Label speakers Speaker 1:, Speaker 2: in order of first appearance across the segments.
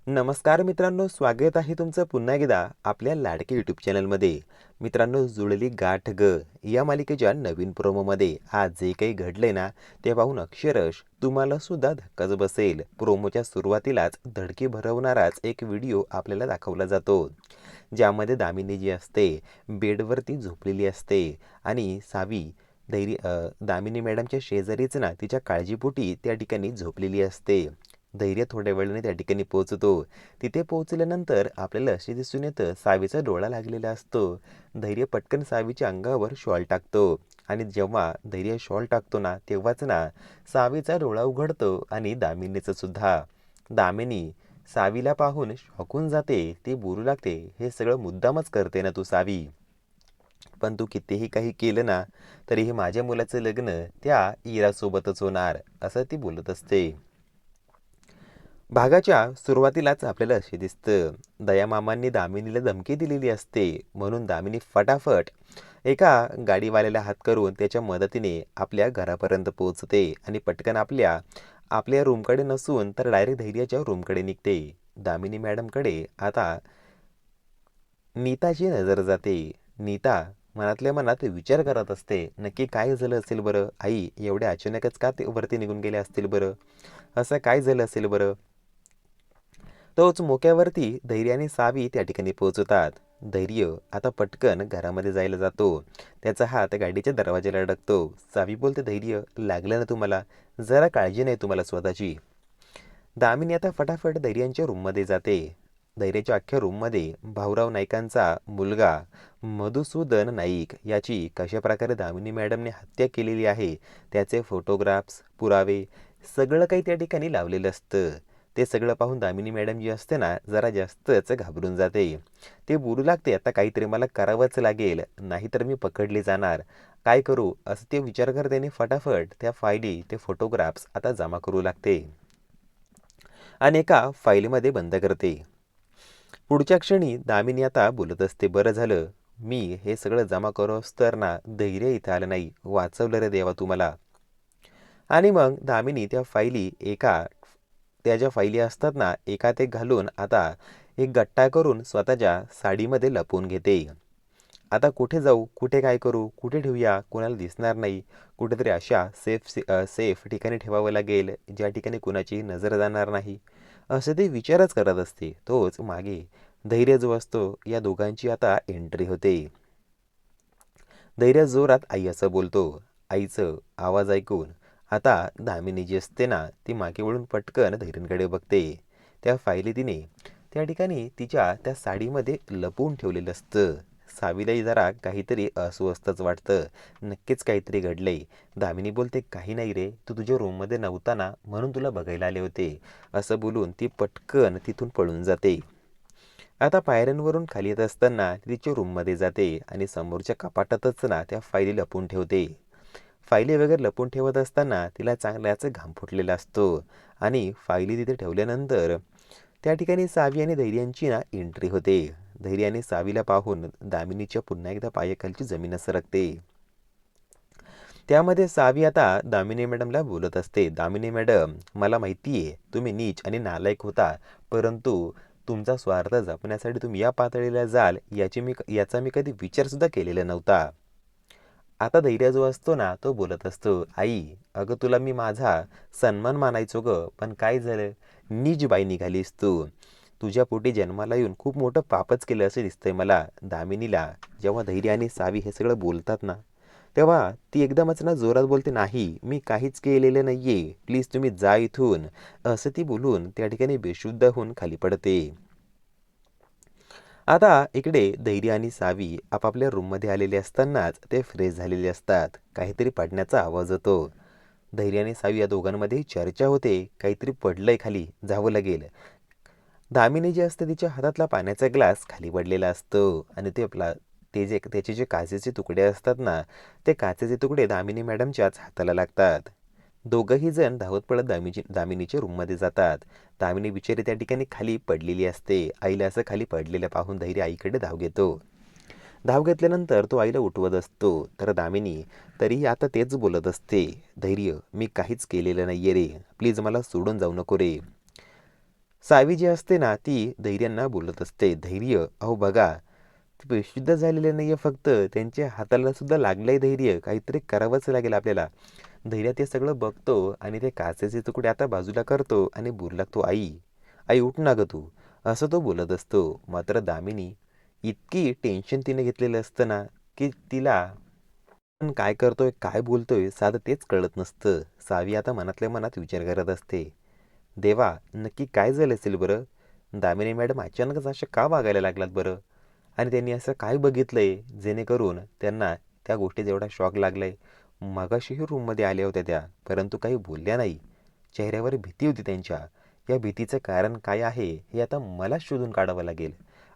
Speaker 1: नमस्कार मित्रांनो, स्वागत आहे तुमचं पुन्हा एकदा आपल्या लाडके यूट्यूब चॅनलमध्ये. मित्रांनो, जुळली गाठ ग या मालिकेच्या नवीन प्रोमोमध्ये आज जे काही घडले ना, ते पाहून अक्षरश तुम्हाला सुद्धा धक्काच बसेल. प्रोमोच्या सुरुवातीलाच धडकी भरवणाराच एक व्हिडिओ आपल्याला दाखवला जातो, ज्यामध्ये दामिनी जी असते बेडवरती झोपलेली असते आणि सावी दामिनी मॅडमच्या शेजारीच ना तिच्या काळजीपोटी त्या ठिकाणी झोपलेली असते. धैर्य थोड्या वेळाने त्या ठिकाणी पोहोचतो. तिथे पोहोचल्यानंतर आपल्याला असे दिसून येतं, सावीचा डोळा लागलेला असतो. धैर्य पटकन सावीच्या अंगावर शॉल टाकतो आणि जेव्हा धैर्य शॉल टाकतो ना, तेव्हाच ना सावीचा डोळा उघडतो आणि दामिनीचं सुद्धा. दामिनी सावीला पाहून शॉकून जाते. ती बोलू लागते, हे सगळं मुद्दामच करते ना तू सावी, पण तू कितीही काही केलं ना तरीही माझ्या मुलाचं लग्न त्या इरासोबतच होणार, असं ती बोलत असते. भागाच्या सुरुवातीलाच आपल्याला असे दिसतं, दयामामांनी दामिनीला धमकी दिलेली असते, म्हणून दामिनी फटाफट एका गाडीवाल्याला हात करून त्याच्या मदतीने आपल्या घरापर्यंत पोहोचते आणि पटकन आपल्या आपल्या रूमकडे नसून तर डायरेक्ट धैर्याच्या रूमकडे निघते. दामिनी मॅडमकडे आता नीताची नजर जाते. नीता मनातल्या मनात विचार करत असते, नक्की काय झालं असेल बरं, आई एवढ्या अचानकच का ते वरती निघून गेले असतील बरं, असं काय झालं असेल बरं. तोच मोक्यावरती धैर्य आणि सावी त्या ठिकाणी पोहोचतात. धैर्य आता पटकन घरामध्ये जायला जातो. त्याचा हात गाडीच्या दरवाज्याला अडकतो. सावी बोलते, धैर्य लागलं ना तुम्हाला, जरा काळजी नाही तुम्हाला स्वतःची. दामिनी आता फटाफट धैर्यांच्या रूममध्ये जाते. धैर्याच्या अख्ख्या रूममध्ये भाऊराव नाईकांचा मुलगा मधुसूदन नाईक याची कशा प्रकारे दामिनी मॅडमने हत्या केलेली आहे त्याचे फोटोग्राफ्स, पुरावे सगळं काही त्या ठिकाणी लावलेलं असतं. ते सगळं पाहून दामिनी मॅडम जी असते ना, जरा जास्तच घाबरून जाते. ते बोलू लागते, आता काहीतरी मला करावंच लागेल, नाहीतर मी पकडले जाणार, काय करू, असं ते विचार करते. फटाफट त्या फायली, ते फोटोग्राफ्स आता जमा करू लागते आणि एका फाईलमध्ये बंद करते. पुढच्या क्षणी दामिनी आता बोलत असते, बरं झालं मी हे सगळं जमा करोस तर ना धैर्य इथं आलं नाही, वाचवलं रे देवा तुम्हाला. आणि मग दामिनी त्या ज्या फाईली असतात ना, एका ते घालून आता एक गट्टा करून स्वतःच्या साडीमध्ये लपवून घेते. आता कुठे जाऊ, कुठे काय करू, कुठे ठेवूया, कोणाला दिसणार नाही, कुठेतरी अशा सेफ ठिकाणी ठेवावं लागेल ज्या ठिकाणी कुणाची नजर जाणार नाही, असे ते विचारच करत असते. तोच मागे धैर्य जो असतो, या दोघांची आता एंट्री होते. धैर्य जोरात आई असं बोलतो. आईचं आवाज ऐकून आता दामिनी जी असते ना, ती मागे वळून पटकन धैर्यांकडे बघते. त्या फायली तिने त्या ठिकाणी तिच्या त्या साडीमध्ये लपवून ठेवलेलं असतं. सावीलाही जरा काहीतरी अस्वस्थच वाटतं, नक्कीच काहीतरी घडलंय. दामिनी बोलते, काही नाही रे, तू तुझ्या रूममध्ये नव्हता ना, म्हणून तुला बघायला आले होते, असं बोलून ती पटकन तिथून पळून जाते. आता पायऱ्यांवरून खाली येत असताना ती तिच्या रूममध्ये जाते आणि समोरच्या कपाटातच ना त्या फायली लपवून ठेवते. फायली वगैरे लपवून ठेवत असताना तिला चांगलाच घाम फुटलेला असतो आणि फायली तिथे ठेवल्यानंतर त्या ठिकाणी सावी आणि धैर्यांची ना एंट्री होते. धैर्य आणि सावीला पाहून दामिनीच्या पुन्हा एकदा पायाखालची जमीन सरकते. त्यामध्ये सावी आता दामिनी मॅडमला बोलत असते, दामिनी मॅडम, मला माहिती आहे तुम्ही नीच आणि नालायक होता, परंतु तुमचा स्वार्थ जपण्यासाठी तुम्ही या पातळीला जाल याचा मी कधी विचारसुद्धा केलेला नव्हता. आता धैर्य जो असतो ना, तो बोलत असतो, आई अगं तुला मी माझा सन्मान मानायचो ग, पण काय झालं, नीच बाई निघालीस तू. तुझ्या पोटी जन्माला येऊन खूप मोठं पापच केलं असं दिसतंय मला. दामिनीला जेव्हा धैर्य आणि सावी हे सगळं बोलतात ना, तेव्हा ती एकदमच ना जोरात बोलते, नाही मी काहीच केलेलं नाहीये, प्लीज तुम्ही जा इथून, असं ती बोलून त्या ठिकाणी बेशुद्ध होऊन खाली पडते. आता इकडे धैर्य आणि सावी आपापल्या रूममध्ये आलेले असतानाच ते फ्रेश झालेले असतात. काहीतरी पडण्याचा आवाज होतो. धैर्य आणि सावी या दोघांमध्ये चर्चा होते, काहीतरी पडलंय खाली, जावं लागेल. दामिनी जे असते तिच्या हातातला पाण्याचा ग्लास खाली पडलेला असतो आणि त्याचे जे काचेचे तुकडे असतात ना, ते काचेचे तुकडे दामिनी मॅडमच्याच हाताला लागतात. दोघंही जण धावत पळत दामिनीच्या रूममध्ये जातात. दामिनी बिचारी त्या ठिकाणी खाली पडलेली असते. आईला असं खाली पडलेलं पाहून धैर्य आईकडे धाव घेतो. धाव घेतल्यानंतर तो आईला उठवत असतो, तर दामिनी तरीही आता तेच बोलत असते, धैर्य मी काहीच केलेलं नाहीये रे, प्लीज मला सोडून जाऊ नको रे. सावी जी असते ना ती धैर्यांना बोलत असते, धैर्य अहो बघा, ते बेशुद्ध झालेले नाहीये फक्त, त्यांच्या हाताला सुद्धा लागलंय धैर्य, काहीतरी करावंच लागेल आपल्याला. धैर्य ते सगळं बघतो आणि ते काचेचे तुकडे आता बाजूला करतो आणि बोलू लागतो, आई आई उठ ना ग तू, असं तो बोलत असतो. मात्र दामिनी इतकी टेन्शन तिने घेतलेलं असतं ना, की तिला पण काय करतोय काय बोलतोय साधं तेच कळत नसतं. सावी आता मनातल्या मनात विचार करत असते, देवा नक्की काय झालं असेल बरं, दामिनी मॅडम अचानकच अशा का वागायला लागलात बरं, आणि त्यांनी असं काय बघितलंय जेणेकरून त्यांना त्या गोष्टीचा एवढा शॉक लागलाय. मगाशीही रूममध्ये आल्या होत्या त्या, परंतु काही बोलल्या नाही. चेहऱ्यावर भीती होती त्यांच्या. या भीतीचं कारण काय आहे हे आता मलाच शोधून काढावं लागेल,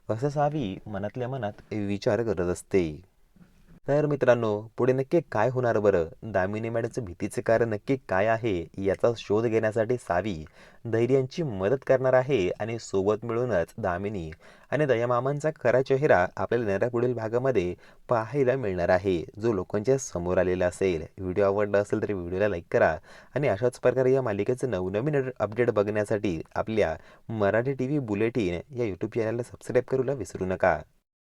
Speaker 1: असं सावी मनातल्या मनात विचार करत असते. तर मित्रांनो, पुढे नक्की काय होणार बरं? दामिनी मॅडमचं भीतीचे कारण नक्की काय आहे? याचा शोध घेण्यासाठी सावी धैर्यांची मदत करणार आहे आणि सोबत मिळूनच दामिनी आणि दयामामांचा खरा चेहरा आपल्याला येणाऱ्या पुढील भागामध्ये पाहायला मिळणार आहे, जो लोकांच्या समोर आलेला असेल. व्हिडिओ आवडला असेल तर व्हिडिओला लाईक करा आणि अशाच प्रकारे या मालिकेचे नवनवीन अपडेट बघण्यासाठी आपल्या मराठी टी व्ही बुलेटिन या यूट्यूब चॅनलला सबस्क्राईब करायला विसरू नका.